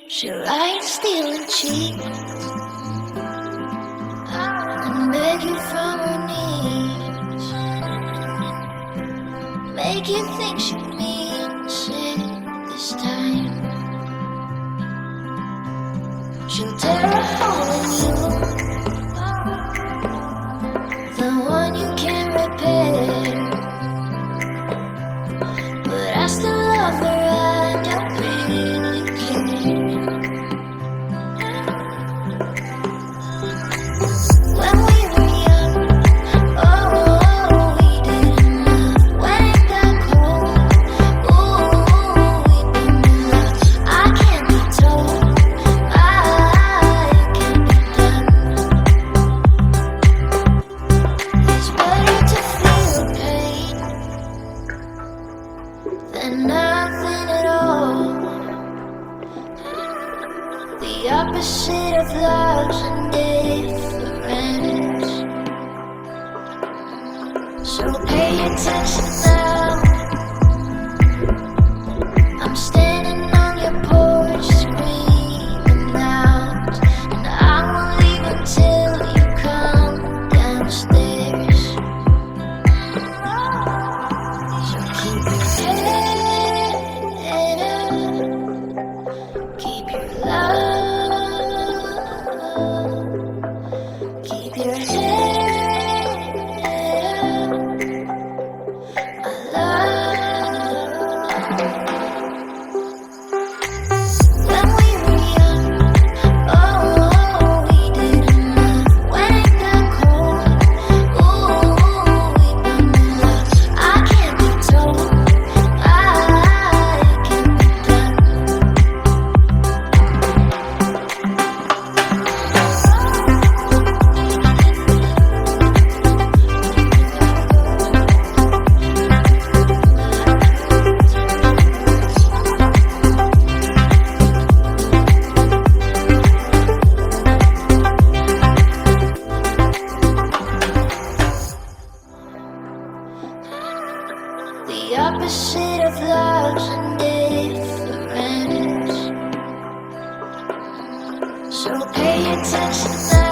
She writes stealing cheap and beg you from her knees, make you think she means it this time. She'll tear a hole in you, the one you can't repair, but I still love her, I don't really care. When we were young, oh, we didn't love. When it got cold, ooh, we didn't love. I can't be told, I can't be done. It's better to feel pain than nothing at all. The opposite of love's indifference. So pay attention now. I'm standing on your porch screaming out, and I won't leave until you come downstairs. So keep your head up, keep your love, keep your head up, my love. When we were young, oh, we didn't love. When it got cold, ooh, we didn't love. I can't be told, I can't be done. The opposite of love's indifference. So pay attention now.